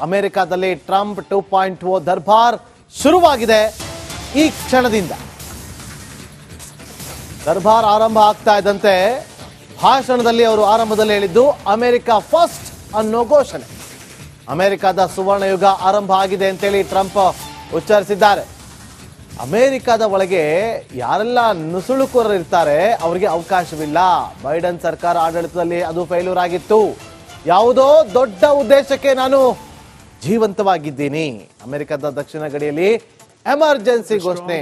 ಅಮೆರಿಕಾದಲ್ಲಿ ಟ್ರಂಪ್ 2.0 ದರ್ಬಾರ್ ಶುರುವಾಗಿದೆ. ಈ ಕ್ಷಣದಿಂದ ದರ್ಬಾರ್ ಆರಂಭ ಆಗ್ತಾ ಇದ್ದಂತೆ ಭಾಷಣದಲ್ಲಿ ಅವರು ಆರಂಭದಲ್ಲಿ ಹೇಳಿದ್ದು ಅಮೆರಿಕ ಫಸ್ಟ್ ಅನ್ನೋ ಘೋಷಣೆ. ಅಮೆರಿಕದ ಸುವರ್ಣ ಯುಗ ಆರಂಭ ಆಗಿದೆ ಅಂತೇಳಿ ಟ್ರಂಪ್ ಉಚ್ಚರಿಸಿದ್ದಾರೆ. ಅಮೆರಿಕದ ಒಳಗೆ ಯಾರೆಲ್ಲ ನುಸುಳುಕೋರರು ಇರ್ತಾರೆ ಅವರಿಗೆ ಅವಕಾಶವಿಲ್ಲ. ಬೈಡನ್ ಸರ್ಕಾರ ಆಡಳಿತದಲ್ಲಿ ಅದು ಫೇಲ್ಯೂರ್ ಆಗಿತ್ತು. ಯಾವುದೋ ದೊಡ್ಡ ಉದ್ದೇಶಕ್ಕೆ ನಾನು ಜೀವಂತವಾಗಿದ್ದೀನಿ. ಅಮೆರಿಕದ ದಕ್ಷಿಣ ಗಡಿಯಲ್ಲಿ ಎಮರ್ಜೆನ್ಸಿ ಘೋಷಣೆ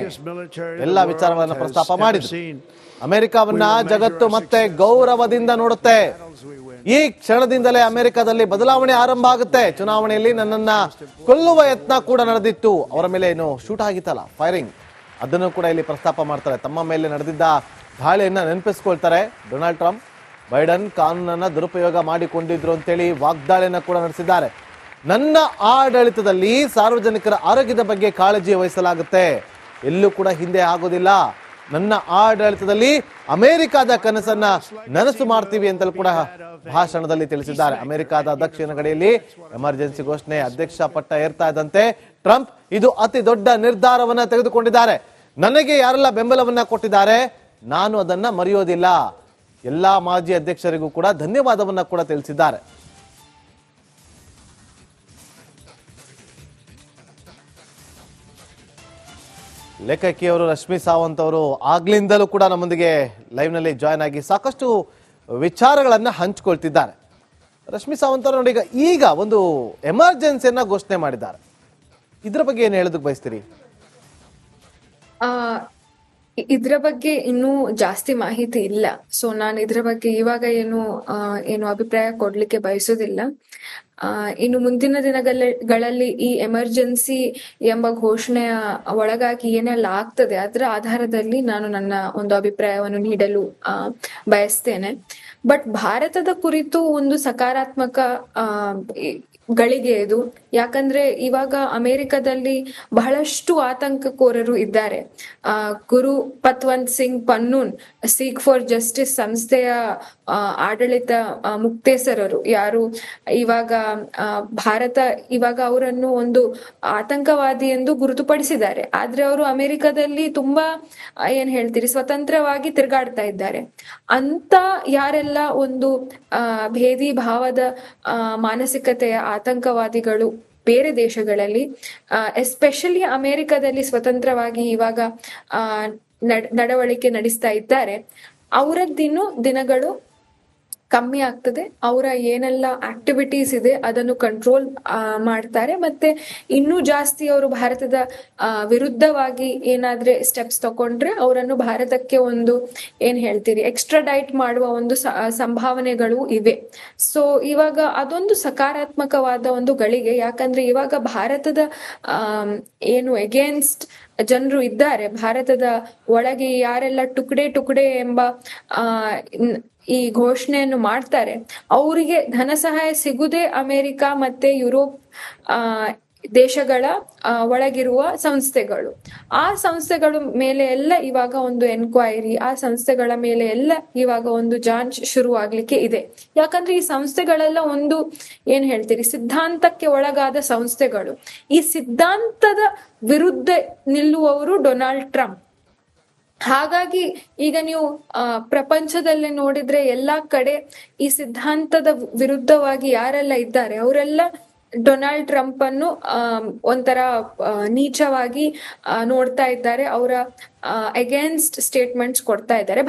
ಎಲ್ಲ ವಿಚಾರಗಳನ್ನು ಪ್ರಸ್ತಾಪ ಮಾಡಿದ್ರು. ಅಮೆರಿಕವನ್ನ ಜಗತ್ತು ಮತ್ತೆ ಗೌರವದಿಂದ ನೋಡುತ್ತೆ. ಈ ಕ್ಷಣದಿಂದಲೇ ಅಮೆರಿಕದಲ್ಲಿ ಬದಲಾವಣೆ ಆರಂಭ ಆಗುತ್ತೆ. ಚುನಾವಣೆಯಲ್ಲಿ ನನ್ನನ್ನ ಕೊಲ್ಲುವ ಯತ್ನ ಕೂಡ ನಡೆದಿತ್ತು. ಅವರ ಮೇಲೆ ಏನು ಶೂಟ್ ಆಗಿತ್ತಲ್ಲ, ಫೈರಿಂಗ್, ಅದನ್ನು ಕೂಡ ಇಲ್ಲಿ ಪ್ರಸ್ತಾಪ ಮಾಡ್ತಾರೆ. ತಮ್ಮ ಮೇಲೆ ನಡೆದಿದ್ದ ದಾಳಿಯನ್ನ ನೆನಪಿಸ್ಕೊಳ್ತಾರೆ. ಡೊನಾಲ್ಡ್ ಟ್ರಂಪ್ ಬೈಡನ್ ಕಾನೂನನ್ನ ದುರುಪಯೋಗ ಮಾಡಿಕೊಂಡಿದ್ರು ಅಂತೇಳಿ ವಾಗ್ದಾಳಿಯನ್ನ ಕೂಡ ನಡೆಸಿದ್ದಾರೆ. ನನ್ನ ಆಡಳಿತದಲ್ಲಿ ಸಾರ್ವಜನಿಕರ ಆರೋಗ್ಯದ ಬಗ್ಗೆ ಕಾಳಜಿ ವಹಿಸಲಾಗುತ್ತೆ, ಎಲ್ಲೂ ಕೂಡ ಹಿಂದೆ ಆಗೋದಿಲ್ಲ. ನನ್ನ ಆಡಳಿತದಲ್ಲಿ ಅಮೆರಿಕದ ಕನಸನ್ನ ನನಸು ಮಾಡ್ತೀವಿ ಅಂತಲೂ ಕೂಡ ಭಾಷಣದಲ್ಲಿ ತಿಳಿಸಿದ್ದಾರೆ. ಅಮೆರಿಕದ ದಕ್ಷಿಣ ಗಡಿಯಲ್ಲಿ ಎಮರ್ಜೆನ್ಸಿ ಘೋಷಣೆ ಅಧ್ಯಕ್ಷ ಪಟ್ಟ ಏರ್ತಾ ಇದ್ದಂತೆ ಟ್ರಂಪ್ ಇದು ಅತಿ ದೊಡ್ಡ ನಿರ್ಧಾರವನ್ನ ತೆಗೆದುಕೊಂಡಿದ್ದಾರೆ. ನನಗೆ ಯಾರೆಲ್ಲ ಬೆಂಬಲವನ್ನ ಕೊಟ್ಟಿದ್ದಾರೆ ನಾನು ಅದನ್ನ ಮರೆಯೋದಿಲ್ಲ. ಎಲ್ಲಾ ಮಾಜಿ ಅಧ್ಯಕ್ಷರಿಗೂ ಕೂಡ ಧನ್ಯವಾದವನ್ನ ಕೂಡ ತಿಳಿಸಿದ್ದಾರೆ. ಲೇಖಕಿಯವರು ರಶ್ಮಿ ಸಾವಂತ್ ಅವರು ಆಗ್ಲಿಂದಲೂ ಕೂಡ ನಮ್ಮೊಂದಿಗೆ ಲೈವ್ ನಲ್ಲಿ ಜಾಯ್ನ್ ಆಗಿ ಸಾಕಷ್ಟು ವಿಚಾರಗಳನ್ನ ಹಂಚಿಕೊಳ್ತಿದ್ದಾರೆ. ರಶ್ಮಿ ಸಾವಂತ್ ಅವರು ನೋಡಿ, ಈಗ ಒಂದು ಎಮರ್ಜೆನ್ಸಿಯನ್ನ ಘೋಷಣೆ ಮಾಡಿದ್ದಾರೆ. ಇದ್ರ ಬಗ್ಗೆ ಏನು ಹೇಳೋದಕ್ಕೆ ಬಯಸ್ತೀರಿ? ಇದ್ರ ಬಗ್ಗೆ ಇನ್ನೂ ಜಾಸ್ತಿ ಮಾಹಿತಿ ಇಲ್ಲ. ಸೊ ನಾನು ಇದ್ರ ಬಗ್ಗೆ ಇವಾಗ ಏನು ಅಭಿಪ್ರಾಯ ಕೊಡ್ಲಿಕ್ಕೆ ಬಯಸೋದಿಲ್ಲ. ಇನ್ನು ಮುಂದಿನ ದಿನಗಳಲ್ಲಿ ಈ ಎಮರ್ಜೆನ್ಸಿ ಎಂಬ ಘೋಷಣೆಯ ಒಳಗಾಗಿ ಏನೆಲ್ಲ ಆಗ್ತದೆ ಅದರ ಆಧಾರದಲ್ಲಿ ನಾನು ನನ್ನ ಒಂದು ಅಭಿಪ್ರಾಯವನ್ನು ನೀಡಲು ಬಯಸ್ತೇನೆ. ಬಟ್ ಭಾರತದ ಕುರಿತು ಒಂದು ಸಕಾರಾತ್ಮಕ ಗಳಿಗೆ ಇದು. ಯಾಕಂದ್ರೆ ಇವಾಗ ಅಮೆರಿಕದಲ್ಲಿ ಬಹಳಷ್ಟು ಆತಂಕಕೋರರು ಇದ್ದಾರೆ. ಗುರು ಪತ್ವಂತ್ ಸಿಂಗ್ ಪನ್ನೂನ್ ಸೀಕ್ ಫಾರ್ ಜಸ್ಟಿಸ್ ಸಂಸ್ಥೆಯ ಆಡಳಿತ ಮುಕ್ತೇಸರರು ಯಾರು ಇವಾಗ ಅವರನ್ನು ಒಂದು ಆತಂಕವಾದಿ ಎಂದು ಗುರುತುಪಡಿಸಿದ್ದಾರೆ. ಆದ್ರೆ ಅವರು ಅಮೆರಿಕದಲ್ಲಿ ತುಂಬಾ ಸ್ವತಂತ್ರವಾಗಿ ತಿರುಗಾಡ್ತಾ ಇದ್ದಾರೆ. ಅಂತ ಯಾರೆಲ್ಲ ಒಂದು ಭೇದಿ ಭಾವದ ಮಾನಸಿಕತೆಯ ಆತಂಕವಾದಿಗಳು ಬೇರೆ ದೇಶಗಳಲ್ಲಿ ಎಸ್ಪೆಷಲಿ ಅಮೆರಿಕದಲ್ಲಿ ಸ್ವತಂತ್ರವಾಗಿ ಇವಾಗ ನಡವಳಿಕೆ ನಡೆಸ್ತಾ ಇದ್ದಾರೆ, ಅವರದ್ದಿನ್ನು ದಿನಗಳು ಕಮ್ಮಿ ಆಗ್ತದೆ. ಅವರ ಏನೆಲ್ಲ ಆಕ್ಟಿವಿಟೀಸ್ ಇದೆ ಅದನ್ನು ಕಂಟ್ರೋಲ್ ಮಾಡ್ತಾರೆ. ಮತ್ತೆ ಇನ್ನೂ ಜಾಸ್ತಿ ಅವರು ಭಾರತದ ವಿರುದ್ಧವಾಗಿ ಏನಾದ್ರೆ ಸ್ಟೆಪ್ಸ್ ತಗೊಂಡ್ರೆ ಅವರನ್ನು ಭಾರತಕ್ಕೆ ಒಂದು ಎಕ್ಸ್ಟ್ರಾಡೈಟ್ ಮಾಡುವ ಒಂದು ಸಂಭಾವನೆಗಳು ಇವೆ. ಸೊ ಇವಾಗ ಅದೊಂದು ಸಕಾರಾತ್ಮಕವಾದ ಒಂದು ಗಳಿಗೆ. ಯಾಕಂದ್ರೆ ಇವಾಗ ಭಾರತದ ಎಗೇನ್ಸ್ಟ್ ಜನರು ಇದ್ದಾರೆ, ಭಾರತದ ಒಳಗೆ ಯಾರೆಲ್ಲ ಟುಕಡೆ ಎಂಬ ಈ ಘೋಷಣೆಯನ್ನು ಮಾಡ್ತಾರೆ ಅವರಿಗೆ ಧನ ಸಹಾಯ ಸಿಗುದೇ ಅಮೆರಿಕ ಮತ್ತೆ ಯುರೋಪ್ ದೇಶಗಳ ಒಳಗಿರುವ ಸಂಸ್ಥೆಗಳು. ಆ ಸಂಸ್ಥೆಗಳ ಮೇಲೆ ಎಲ್ಲ ಇವಾಗ ಒಂದು ಎನ್ಕ್ವೈರಿ, ಆ ಸಂಸ್ಥೆಗಳ ಮೇಲೆ ಎಲ್ಲ ಇವಾಗ ಒಂದು ಜಾಂಚ್ ಶುರು ಆಗ್ಲಿಕ್ಕೆ ಇದೆ. ಯಾಕಂದ್ರೆ ಈ ಸಂಸ್ಥೆಗಳೆಲ್ಲ ಒಂದು ಸಿದ್ಧಾಂತಕ್ಕೆ ಒಳಗಾದ ಸಂಸ್ಥೆಗಳು. ಈ ಸಿದ್ಧಾಂತದ ವಿರುದ್ಧ ನಿಲ್ಲುವವರು ಡೊನಾಲ್ಡ್ ಟ್ರಂಪ್. ಹಾಗಾಗಿ ಈಗ ನೀವು ಪ್ರಪಂಚದಲ್ಲಿ ನೋಡಿದ್ರೆ ಎಲ್ಲಾ ಕಡೆ ಈ ಸಿದ್ಧಾಂತದ ವಿರುದ್ಧವಾಗಿ ಯಾರೆಲ್ಲ ಇದ್ದಾರೆ ಅವರೆಲ್ಲ ಡೊನಾಲ್ಡ್ ಟ್ರಂಪ್ ಅನ್ನು ಒಂಥರ ನೀಚವಾಗಿ ನೋಡ್ತಾ ಇದ್ದಾರೆ. ಅವರ ಅಗೇನ್ಸ್ಟ್ ಸ್ಟೇಟ್ಮೆಂಟ್ಸ್ ಕೊಡ್ತಾ ಇದ್ದಾರೆ.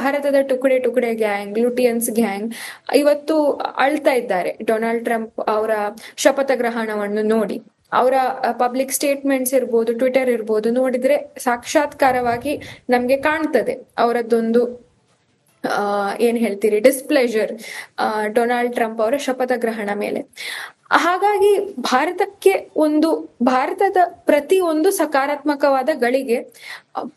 ಭಾರತದ ಟುಕಡೆ ಗ್ಯಾಂಗ್, ಲುಟಿಯನ್ಸ್ ಗ್ಯಾಂಗ್ ಇವತ್ತು ಅಳ್ತಾ ಇದ್ದಾರೆ ಡೊನಾಲ್ಡ್ ಟ್ರಂಪ್ ಅವರ ಶಪಥ ಗ್ರಹಣವನ್ನು ನೋಡಿ. ಅವರ ಪಬ್ಲಿಕ್ ಸ್ಟೇಟ್ಮೆಂಟ್ಸ್ ಇರ್ಬೋದು, ಟ್ವಿಟರ್ ಇರ್ಬೋದು, ನೋಡಿದ್ರೆ ಸಾಕ್ಷಾತ್ಕಾರವಾಗಿ ನಮ್ಗೆ ಕಾಣ್ತದೆ ಅವರದ್ದೊಂದು ಡಿಸ್ಪ್ಲೆಜರ್ ಡೊನಾಲ್ಡ್ ಟ್ರಂಪ್ ಅವರ ಶಪಥ ಗ್ರಹಣ ಮೇಲೆ. ಹಾಗಾಗಿ ಭಾರತದ ಪ್ರತಿ ಒಂದು ಸಕಾರಾತ್ಮಕವಾದ ಗಳಿಗೆ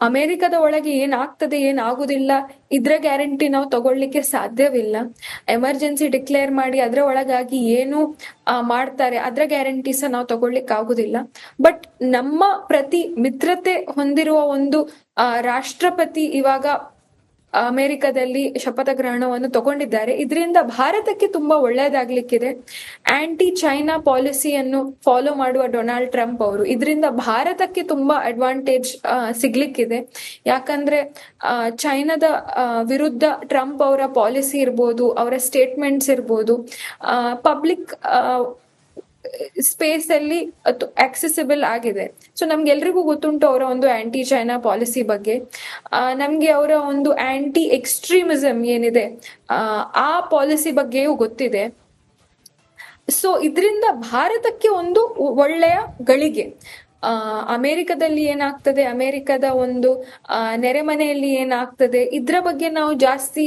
ಅಮೆರಿಕದ ಒಳಗೆ ಏನಾಗ್ತದೆ ಏನಾಗುದಿಲ್ಲ ಇದ್ರ ಗ್ಯಾರಂಟಿ ನಾವು ತಗೊಳ್ಳಿಕ್ಕೆ ಸಾಧ್ಯವಿಲ್ಲ. ಎಮರ್ಜೆನ್ಸಿ ಡಿಕ್ಲೇರ್ ಮಾಡಿ ಅದ್ರ ಒಳಗಾಗಿ ಏನು ಮಾಡ್ತಾರೆ ಅದ್ರ ಗ್ಯಾರಂಟೀಸ್ ನಾವು ತಗೊಳ್ಲಿಕ್ಕೆ ಆಗುದಿಲ್ಲ. ಬಟ್ ನಮ್ಮ ಪ್ರತಿ ಮಿತ್ರತೆ ಹೊಂದಿರುವ ಒಂದು ರಾಷ್ಟ್ರಪತಿ ಇವಾಗ ಅಮೆರಿಕದಲ್ಲಿ ಶಪಥ ಗ್ರಹಣವನ್ನು ತಗೊಂಡಿದ್ದಾರೆ. ಇದರಿಂದ ಭಾರತಕ್ಕೆ ತುಂಬಾ ಒಳ್ಳೆಯದಾಗ್ಲಿಕ್ಕಿದೆ. ಆಂಟಿ ಚೈನಾ ಪಾಲಿಸಿಯನ್ನು ಫಾಲೋ ಮಾಡುವ ಡೊನಾಲ್ಡ್ ಟ್ರಂಪ್ ಅವರು, ಇದರಿಂದ ಭಾರತಕ್ಕೆ ತುಂಬಾ ಅಡ್ವಾಂಟೇಜ್ ಸಿಗ್ಲಿಕ್ಕಿದೆ. ಯಾಕಂದ್ರೆ ಚೈನಾದ ವಿರುದ್ಧ ಟ್ರಂಪ್ ಅವರ ಪಾಲಿಸಿ ಇರ್ಬೋದು, ಅವರ ಸ್ಟೇಟ್ಮೆಂಟ್ಸ್ ಇರ್ಬೋದು, ಪಬ್ಲಿಕ್ ಸ್ಪೇಸ್ ಅಲ್ಲಿ ಆಕ್ಸೆಸಿಬಲ್ ಆಗಿದೆ. ಸೊ ನಮ್ಗೆಲ್ರಿಗೂ ಗೊತ್ತುಂಟು ಅವರ ಒಂದು ಆಂಟಿ ಚೈನಾ ಪಾಲಿಸಿ ಬಗ್ಗೆ. ನಮ್ಗೆ ಅವರ ಒಂದು ಆಂಟಿ ಎಕ್ಸ್ಟ್ರೀಮಿಸಮ್ ಏನಿದೆ ಆ ಪಾಲಿಸಿ ಬಗ್ಗೆಯೂ ಗೊತ್ತಿದೆ. ಸೊ ಇದರಿಂದ ಭಾರತಕ್ಕೆ ಒಂದು ಒಳ್ಳೆಯ ಗಳಿಗೆ. ಅಮೆರಿಕದಲ್ಲಿ ಏನಾಗ್ತದೆ, ಅಮೆರಿಕದ ಒಂದು ನೆರೆಮನೆಯಲ್ಲಿ ಏನಾಗ್ತದೆ, ಇದ್ರ ಬಗ್ಗೆ ನಾವು ಜಾಸ್ತಿ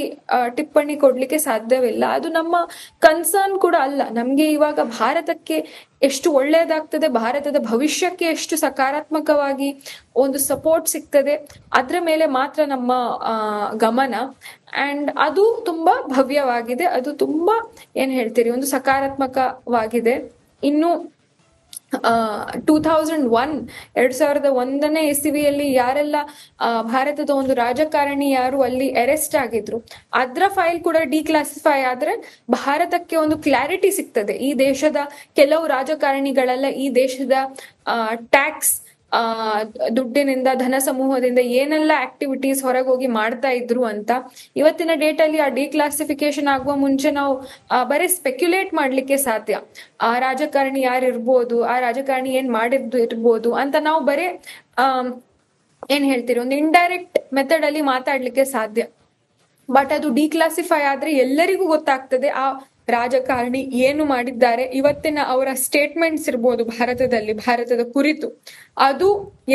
ಟಿಪ್ಪಣಿ ಕೊಡ್ಲಿಕ್ಕೆ ಸಾಧ್ಯವಿಲ್ಲ. ಅದು ನಮ್ಮ ಕನ್ಸರ್ನ್ ಕೂಡ ಅಲ್ಲ. ನಮ್ಗೆ ಇವಾಗ ಭಾರತಕ್ಕೆ ಎಷ್ಟು ಒಳ್ಳೆಯದಾಗ್ತದೆ, ಭಾರತದ ಭವಿಷ್ಯಕ್ಕೆ ಎಷ್ಟು ಸಕಾರಾತ್ಮಕವಾಗಿ ಒಂದು ಸಪೋರ್ಟ್ ಸಿಗ್ತದೆ, ಅದ್ರ ಮೇಲೆ ಮಾತ್ರ ನಮ್ಮ ಗಮನ. ಅಂಡ್ ಅದು ತುಂಬಾ ಭವ್ಯವಾಗಿದೆ, ಅದು ತುಂಬಾ ಏನ್ ಹೇಳ್ತೀರಿ, ಒಂದು ಸಕಾರಾತ್ಮಕವಾಗಿದೆ. ಇನ್ನು 2001 ಇಸವಿಯಲ್ಲಿ ಯಾರೆಲ್ಲ ಭಾರತದ ಒಂದು ರಾಜಕಾರಣಿ ಯಾರು ಅಲ್ಲಿ ಅರೆಸ್ಟ್ ಆಗಿದ್ರು, ಅದ್ರ ಫೈಲ್ ಕೂಡ ಡಿಕ್ಲಾಸಿಫೈ ಆದ್ರೆ ಭಾರತಕ್ಕೆ ಒಂದು ಕ್ಲಾರಿಟಿ ಸಿಗ್ತದೆ. ಈ ದೇಶದ ಕೆಲವು ರಾಜಕಾರಣಿಗಳೆಲ್ಲ ಈ ದೇಶದ ಟ್ಯಾಕ್ಸ್ ದುಡ್ಡಿನಿಂದ, ಧನ ಸಮೂಹದಿಂದ ಏನೆಲ್ಲ ಆಕ್ಟಿವಿಟೀಸ್ ಹೊರಗೋಗಿ ಮಾಡ್ತಾ ಇದ್ರು ಅಂತ. ಇವತ್ತಿನ ಡೇಟ್ ಅಲ್ಲಿ ಆ ಡಿಕ್ಲಾಸಿಫಿಕೇಶನ್ ಆಗುವ ಮುಂಚೆ ನಾವು ಬರೀ ಸ್ಪೆಕ್ಯುಲೇಟ್ ಮಾಡ್ಲಿಕ್ಕೆ ಸಾಧ್ಯ. ಆ ರಾಜಕಾರಣಿ ಯಾರು ಇರ್ಬೋದು, ಆ ರಾಜಕಾರಣಿ ಏನ್ ಮಾಡಿದ್ದು ಇರ್ಬೋದು ಅಂತ ನಾವು ಬರೀ ಏನ್ ಹೇಳ್ತೀರಿ, ಒಂದು ಇಂಡೈರೆಕ್ಟ್ ಮೆಥಡ್ ಅಲ್ಲಿ ಮಾತಾಡ್ಲಿಕ್ಕೆ ಸಾಧ್ಯ. ಬಟ್ ಅದು ಡಿಕ್ಲಾಸಿಫೈ ಆದ್ರೆ ಎಲ್ಲರಿಗೂ ಗೊತ್ತಾಗ್ತದೆ ಆ ರಾಜಕಾರಣಿ ಏನು ಮಾಡಿದ್ದಾರೆ. ಇವತ್ತಿನ ಅವರ ಸ್ಟೇಟ್ಮೆಂಟ್ಸ್ ಇರ್ಬೋದು ಭಾರತದಲ್ಲಿ, ಭಾರತದ ಕುರಿತು, ಅದು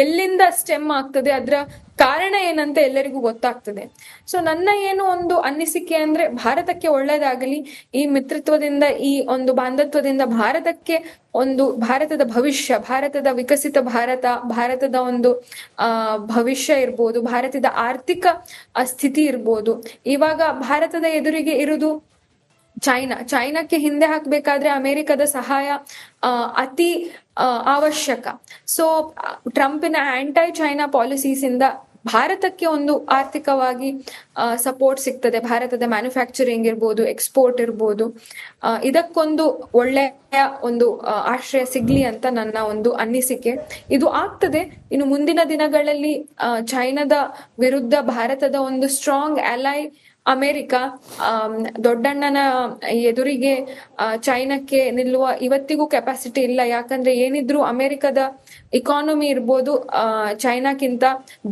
ಎಲ್ಲಿಂದ ಸ್ಟೆಮ್ ಆಗ್ತದೆ, ಅದರ ಕಾರಣ ಏನಂತ ಎಲ್ಲರಿಗೂ ಗೊತ್ತಾಗ್ತದೆ. ಸೊ ನನ್ನ ಏನು ಒಂದು ಅನಿಸಿಕೆ ಅಂದ್ರೆ, ಭಾರತಕ್ಕೆ ಒಳ್ಳೇದಾಗಲಿ, ಈ ಮಿತ್ರತ್ವದಿಂದ, ಈ ಒಂದು ಬಾಂಧತ್ವದಿಂದ ಭಾರತಕ್ಕೆ ಒಂದು ಭಾರತದ ಭವಿಷ್ಯ, ಭಾರತದ ವಿಕಸಿತ ಭಾರತ, ಭಾರತದ ಒಂದು ಭವಿಷ್ಯ ಇರ್ಬೋದು, ಭಾರತದ ಆರ್ಥಿಕ ಸ್ಥಿತಿ ಇರ್ಬೋದು. ಇವಾಗ ಭಾರತದ ಎದುರಿಗೆ ಇರುವುದು ಚೈನಾಕ್ಕೆ ಹಿಂದೆ ಹಾಕ್ಬೇಕಾದ್ರೆ ಅಮೆರಿಕದ ಸಹಾಯ ಅತಿ ಅವಶ್ಯಕ. ಸೊ ಟ್ರಂಪಿನ ಆಂಟಿ ಚೈನಾ ಪಾಲಿಸೀಸ್ ಇಂದ ಭಾರತಕ್ಕೆ ಒಂದು ಆರ್ಥಿಕವಾಗಿ ಸಪೋರ್ಟ್ ಸಿಗ್ತದೆ. ಭಾರತದ ಮ್ಯಾನುಫ್ಯಾಕ್ಚರಿಂಗ್ ಇರ್ಬೋದು, ಎಕ್ಸ್ಪೋರ್ಟ್ ಇರ್ಬೋದು, ಇದಕ್ಕೊಂದು ಒಳ್ಳೆಯ ಒಂದು ಆಶ್ರಯ ಸಿಗ್ಲಿ ಅಂತ ನನ್ನ ಒಂದು ಅನಿಸಿಕೆ. ಇದು ಆಗ್ತದೆ. ಇನ್ನು ಮುಂದಿನ ದಿನಗಳಲ್ಲಿ ಚೈನಾದ ವಿರುದ್ಧ ಭಾರತದ ಒಂದು ಸ್ಟ್ರಾಂಗ್ ಅಲೈ ಅಮೆರಿಕ, ದೊಡ್ಡಣ್ಣನ ಎದುರಿಗೆ ಚೈನಾಕ್ಕೆ ನಿಲ್ಲುವ ಇವತ್ತಿಗೂ ಕೆಪಾಸಿಟಿ ಇಲ್ಲ. ಯಾಕಂದ್ರೆ ಏನಿದ್ರು ಅಮೆರಿಕದ ಇಕಾನಮಿ ಇರ್ಬೋದು ಚೈನಾಕ್ಕಿಂತ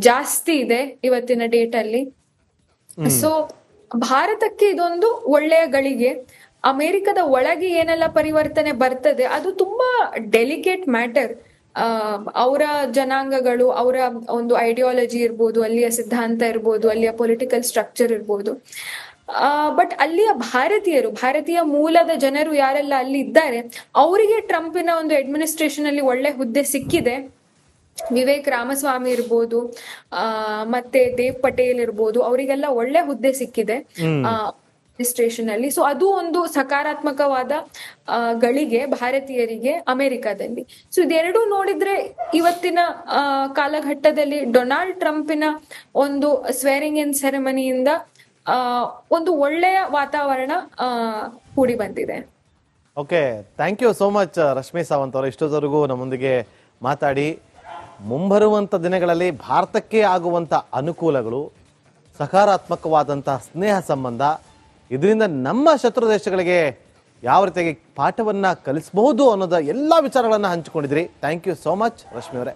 ಜಾಸ್ತಿ ಇದೆ ಇವತ್ತಿನ ಡೇಟ್ ಅಲ್ಲಿ. ಸೊ ಭಾರತಕ್ಕೆ ಇದೊಂದು ಒಳ್ಳೆಯ ಗಳಿಗೆ. ಅಮೆರಿಕದ ಒಳಗೆ ಏನೆಲ್ಲ ಪರಿವರ್ತನೆ ಬರ್ತದೆ ಅದು ತುಂಬಾ ಡೆಲಿಕೇಟ್ ಮ್ಯಾಟರ್. ಅವರ ಜನಾಂಗಗಳು, ಅವರ ಒಂದು ಐಡಿಯಾಲಜಿ ಇರ್ಬೋದು, ಅಲ್ಲಿಯ ಸಿದ್ಧಾಂತ ಇರ್ಬೋದು, ಅಲ್ಲಿಯ ಪೊಲಿಟಿಕಲ್ ಸ್ಟ್ರಕ್ಚರ್ ಇರ್ಬೋದು. ಬಟ್ ಅಲ್ಲಿಯ ಭಾರತೀಯ ಮೂಲದ ಜನರು ಯಾರೆಲ್ಲ ಅಲ್ಲಿ ಇದ್ದಾರೆ ಅವರಿಗೆ ಟ್ರಂಪಿನ ಒಂದು ಅಡ್ಮಿನಿಸ್ಟ್ರೇಷನ್ ಅಲ್ಲಿ ಒಳ್ಳೆ ಹುದ್ದೆ ಸಿಕ್ಕಿದೆ. ವಿವೇಕ್ ರಾಮಸ್ವಾಮಿ ಇರ್ಬೋದು, ಮತ್ತೆ ದೇವ್ ಪಟೇಲ್ ಇರ್ಬೋದು, ಅವರಿಗೆಲ್ಲ ಒಳ್ಳೆ ಹುದ್ದೆ ಸಿಕ್ಕಿದೆ ಅಡ್ಮಿನಿಸ್ಟ್ರೇಷನ್ ಅಲ್ಲಿ. ಸೊ ಅದು ಒಂದು ಸಕಾರಾತ್ಮಕವಾದ ಗಳಿಗೆ ಭಾರತೀಯರಿಗೆ ಅಮೆರಿಕದಲ್ಲಿ. ಸೊ ಇದೆರಡೂ ನೋಡಿದ್ರೆ ಇವತ್ತಿನ ಕಾಲಘಟ್ಟದಲ್ಲಿ ಡೊನಾಲ್ಡ್ ಟ್ರಂಪಿನ ಒಂದು ಸ್ವೇರಿಂಗ್ ಇನ್ ಸೆರೆಮನಿಯಿಂದ ಒಂದು ಒಳ್ಳೆಯ ವಾತಾವರಣ ಕೂಡಿ ಬಂದಿದೆ. Okay, thank you so much Rashmi Sawant ಅವರು ಇಷ್ಟೊತ್ತವರೆಗೂ ನಮ್ಮೊಂದಿಗೆ ಮಾತಾಡಿ. ಮುಂಬರುವಂತ ದಿನಗಳಲ್ಲಿ ಭಾರತಕ್ಕೆ ಆಗುವಂತ ಅನುಕೂಲಗಳು, ಸಕಾರಾತ್ಮಕವಾದಂತಹ ಸ್ನೇಹ ಸಂಬಂಧ, ಇದರಿಂದ ನಮ್ಮ ಶತ್ರು ದೇಶಗಳಿಗೆ ಯಾವ ರೀತಿಯಾಗಿ ಪಾಠವನ್ನ ಕಲಿಸಬಹುದು ಅನ್ನೋದ ಎಲ್ಲಾ ವಿಚಾರಗಳನ್ನ ಹಂಚಿಕೊಂಡಿದ್ರಿ. Thank you so much Rashmi ಅವರೇ.